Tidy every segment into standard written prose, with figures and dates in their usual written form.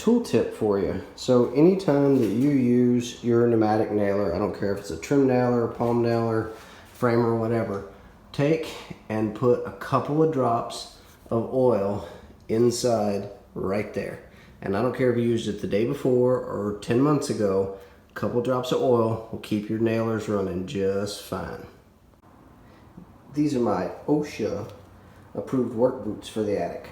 tool tip for you. So anytime that you use your pneumatic nailer, I don't care if it's a trim nailer, palm nailer, framer, whatever, take and put a couple of drops of oil inside right there. And I don't care if you used it the day before or 10 months ago, a couple drops of oil will keep your nailers running just fine. These are my OSHA approved work boots for the attic.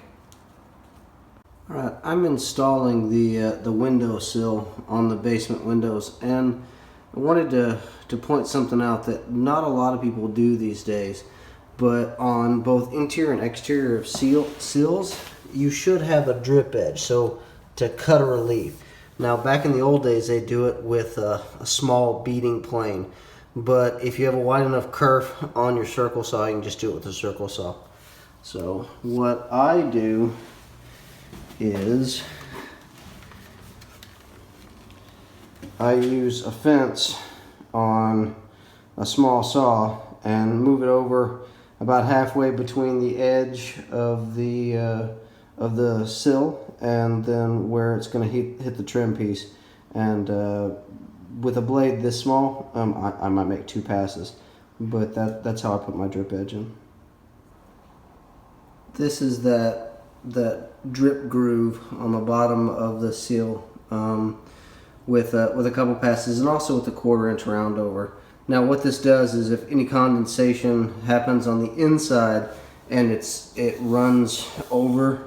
Alright, I'm installing the windowsill on the basement windows, and I wanted to point something out that not a lot of people do these days, but on both interior and exterior of sills, you should have a drip edge, so to cut a relief. Now back in the old days they do it with a small beading plane, but if you have a wide enough kerf on your circle saw, you can just do it with a circle saw. So what I do is I use a fence on a small saw and move it over about halfway between the edge of the sill and then where it's going to hit the trim piece. And with a blade this small, I might make 2 passes, but that's how I put my drip edge in. This is that drip groove on the bottom of the seal with a couple passes, and also with a 1/4 inch round over. Now what this does is if any condensation happens on the inside and it runs over,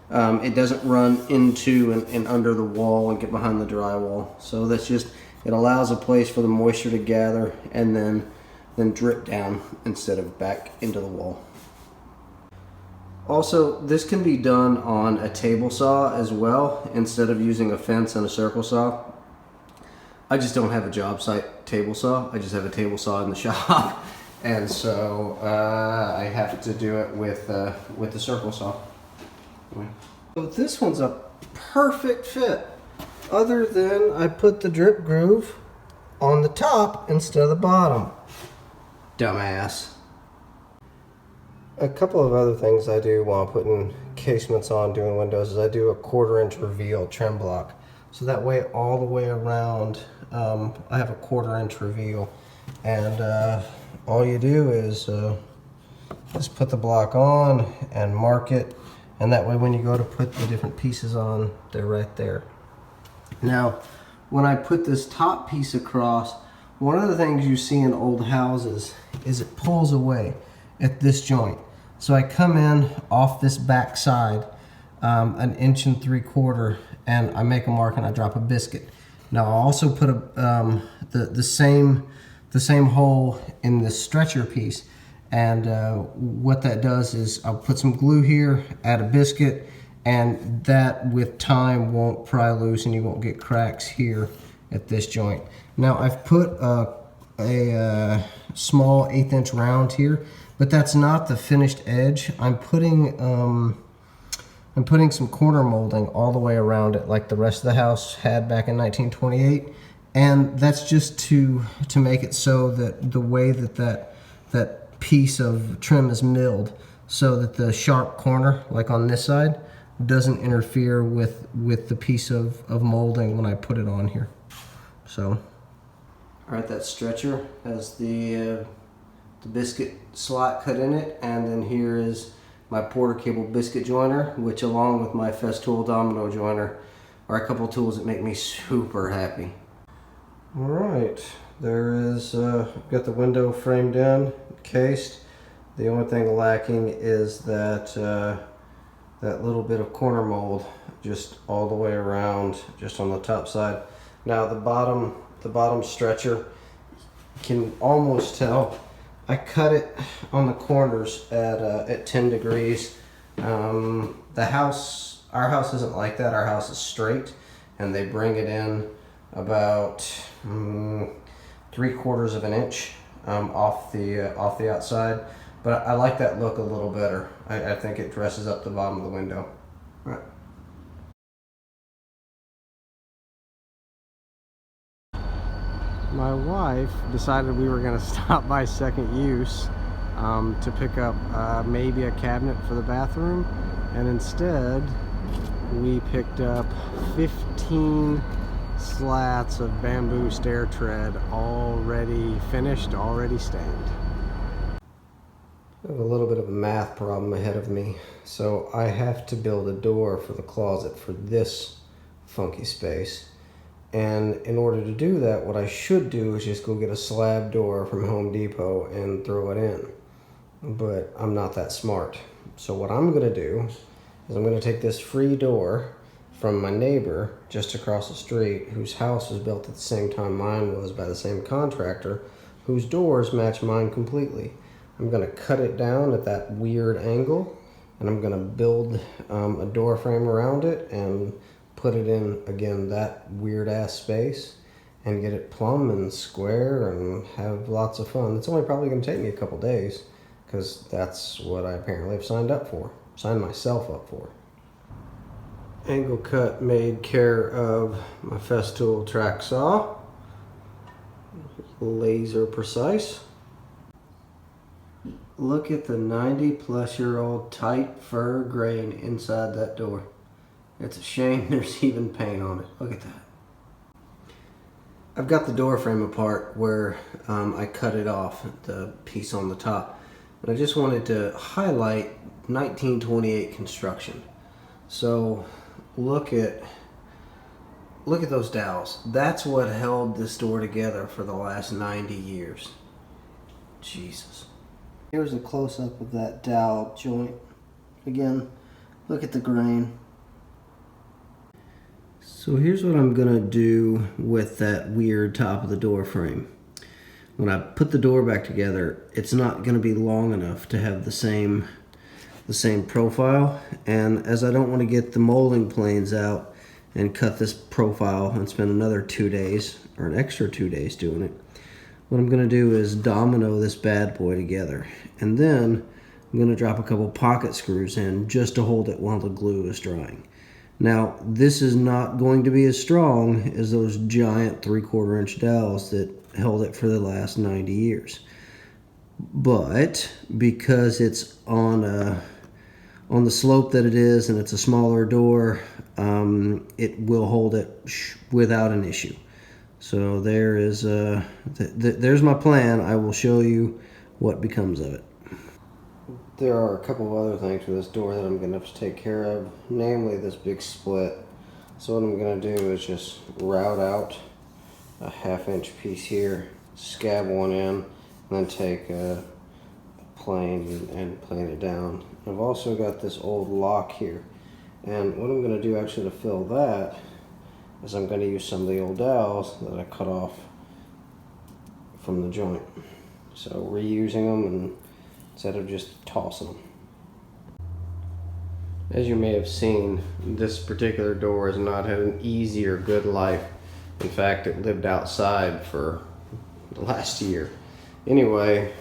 it doesn't run into and under the wall and get behind the drywall. So that's just, it allows a place for the moisture to gather and then drip down instead of back into the wall. Also, this can be done on a table saw as well, instead of using a fence and a circle saw. I just don't have a job site table saw. I just have a table saw in the shop, and so I have to do it with the circle saw. So this one's a perfect fit, other than I put the drip groove on the top instead of the bottom. Dumbass. A couple of other things I do while putting casements on doing windows is I do a 1/4 inch reveal trim block. So that way all the way around I have a 1/4 inch reveal, and all you do is just put the block on and mark it, and that way when you go to put the different pieces on, they're right there. Now when I put this top piece across, one of the things you see in old houses is it pulls away at this joint. So I come in off this back side 1 3/4 inches, and I make a mark and I drop a biscuit. Now I also put the same hole in this stretcher piece, and what that does is I'll put some glue here, add a biscuit, and that with time won't pry loose and you won't get cracks here at this joint. Now I've put a small 1/8 inch round here, but that's not the finished edge. I'm putting some corner molding all the way around it, like the rest of the house had back in 1928, and that's just to make it so that the way that piece of trim is milled, so that the sharp corner, like on this side, doesn't interfere with the piece of molding when I put it on here. So, all right, that stretcher has the biscuit slot cut in it, and then here is my Porter cable biscuit joiner, which along with my Festool domino joiner are a couple tools that make me super happy. All right, there is got the window framed in, cased. The only thing lacking is that that little bit of corner mold just all the way around, just on the top side. Now the bottom stretcher, you can almost tell I cut it on the corners at 10 degrees. Our house isn't like that. Our house is straight, and they bring it in about 3/4 inch off the outside. But I like that look a little better. I think it dresses up the bottom of the window. All right. My wife decided we were going to stop by Second Use to pick up maybe a cabinet for the bathroom, and instead we picked up 15 slats of bamboo stair tread already finished, already stained. I have a little bit of a math problem ahead of me, so I have to build a door for the closet for this funky space. And in order to do that, what I should do is just go get a slab door from Home Depot and throw it in. But I'm not that smart. So what I'm gonna do is I'm gonna take this free door from my neighbor just across the street, whose house was built at the same time mine was by the same contractor, whose doors match mine completely. I'm gonna cut it down at that weird angle, and I'm gonna build a door frame around it and put it in, again, that weird ass space, and get it plumb and square and have lots of fun. It's only probably gonna take me a couple days, because that's what I apparently have signed myself up for. Angle cut made care of my Festool track saw. Laser precise. Look at the 90-plus-year-old tight fur grain inside that door. It's a shame there's even paint on it. Look at that. I've got the door frame apart where I cut it off, the piece on the top. And I just wanted to highlight 1928 construction. So look at those dowels. That's what held this door together for the last 90 years. Jesus. Here's a close-up of that dowel joint. Again, look at the grain. So here's what I'm gonna do with that weird top of the door frame. When I put the door back together, it's not gonna be long enough to have the same profile. And as I don't want to get the molding planes out and cut this profile and spend another 2 days or an extra 2 days doing it, what I'm gonna do is domino this bad boy together. And then I'm gonna drop a couple pocket screws in just to hold it while the glue is drying. Now, this is not going to be as strong as those giant 3/4 inch dowels that held it for the last 90 years. But because it's on the slope that it is and it's a smaller door, it will hold it without an issue. So there's my plan. I will show you what becomes of it. There are a couple of other things with this door that I'm going to have to take care of, namely this big split. So what I'm going to do is just route out a 1/2 inch piece here, scab one in, and then take a plane and plane it down. I've also got this old lock here, and what I'm going to do actually to fill that is I'm going to use some of the old dowels that I cut off from the joint. So reusing them and instead of just tossing them. As you may have seen, this particular door has not had an easy or good life. In fact, it lived outside for the last year. Anyway,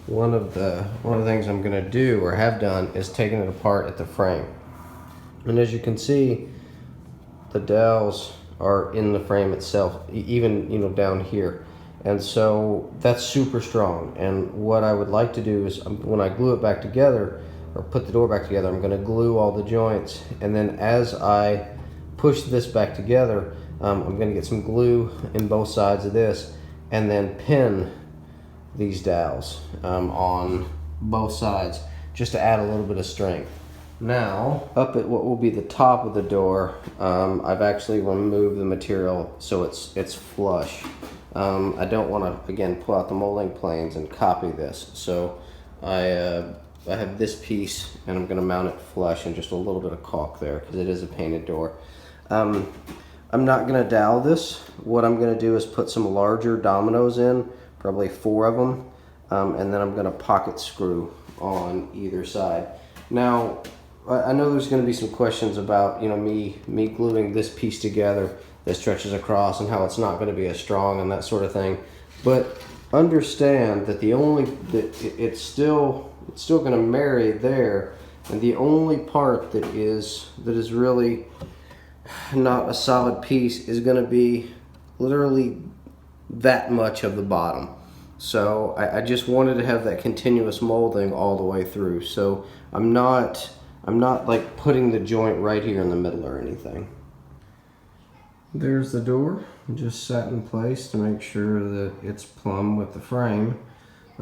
one of the things I'm gonna do or have done is taking it apart at the frame. And as you can see, the dowels are in the frame itself, even down here. And so that's super strong. And what I would like to do is when I glue it back together or put the door back together, I'm gonna glue all the joints. And then as I push this back together, I'm gonna get some glue in both sides of this and then pin these dowels on both sides just to add a little bit of strength. Now, up at what will be the top of the door, I've actually removed the material so it's flush. I don't want to, again, pull out the molding planes and copy this. So I have this piece and I'm going to mount it flush and just a little bit of caulk there because it is a painted door. I'm not going to dowel this. What I'm going to do is put some larger dominoes in, probably 4 of them, and then I'm going to pocket screw on either side. Now, I know there's going to be some questions about me gluing this piece together that stretches across and how it's not going to be as strong and that sort of thing. But understand that it's still going to marry there, and the only part that is really not a solid piece is going to be literally that much of the bottom. So I just wanted to have that continuous molding all the way through. So I'm not I'm not like putting the joint right here in the middle or anything. There's the door, just set in place to make sure that it's plumb with the frame.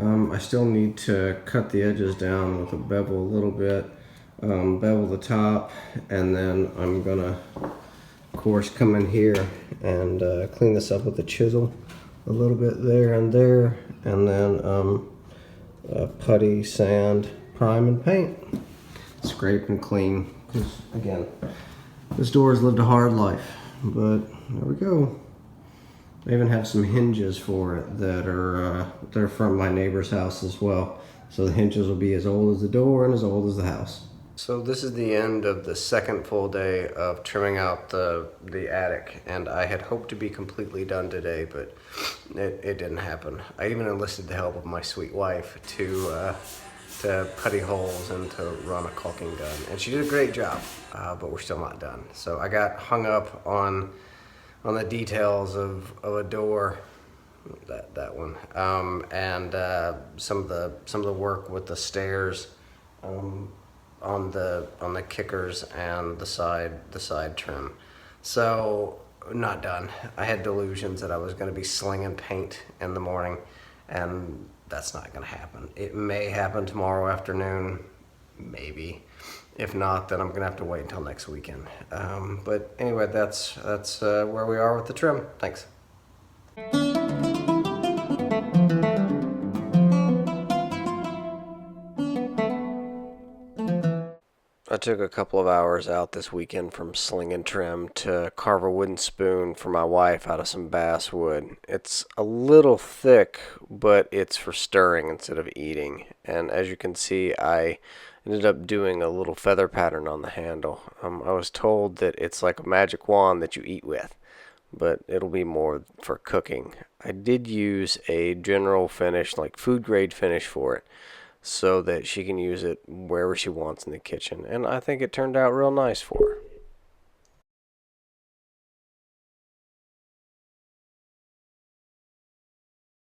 I still need to cut the edges down with a bevel a little bit, bevel the top, and then I'm gonna, of course, come in here and clean this up with a chisel a little bit there, and then putty, sand, prime, and paint. Scrape and clean, because again, this door has lived a hard life, but there we go. I even have some hinges for it that are from my neighbor's house as well. So the hinges will be as old as the door and as old as the house. So this is the end of the second full day of trimming out the attic, and I had hoped to be completely done today, but it didn't happen. I even enlisted the help of my sweet wife to putty holes and to run a caulking gun, and she did a great job, but we're still not done. So I got hung up on the details of a door, that one, and some of the work with the stairs on the kickers and the side trim. So not done. I had delusions that I was going to be slinging paint in the morning, and that's not going to happen. It may happen tomorrow afternoon, maybe. If not, then I'm going to have to wait until next weekend. But anyway, that's where we are with the trim. Thanks. I took a couple of hours out this weekend from slinging trim to carve a wooden spoon for my wife out of some basswood. It's a little thick, but it's for stirring instead of eating. And as you can see, I ended up doing a little feather pattern on the handle. I was told that it's like a magic wand that you eat with, but it'll be more for cooking. I did use a general finish, like food grade finish for it, so that she can use it wherever she wants in the kitchen, and I think it turned out real nice for her.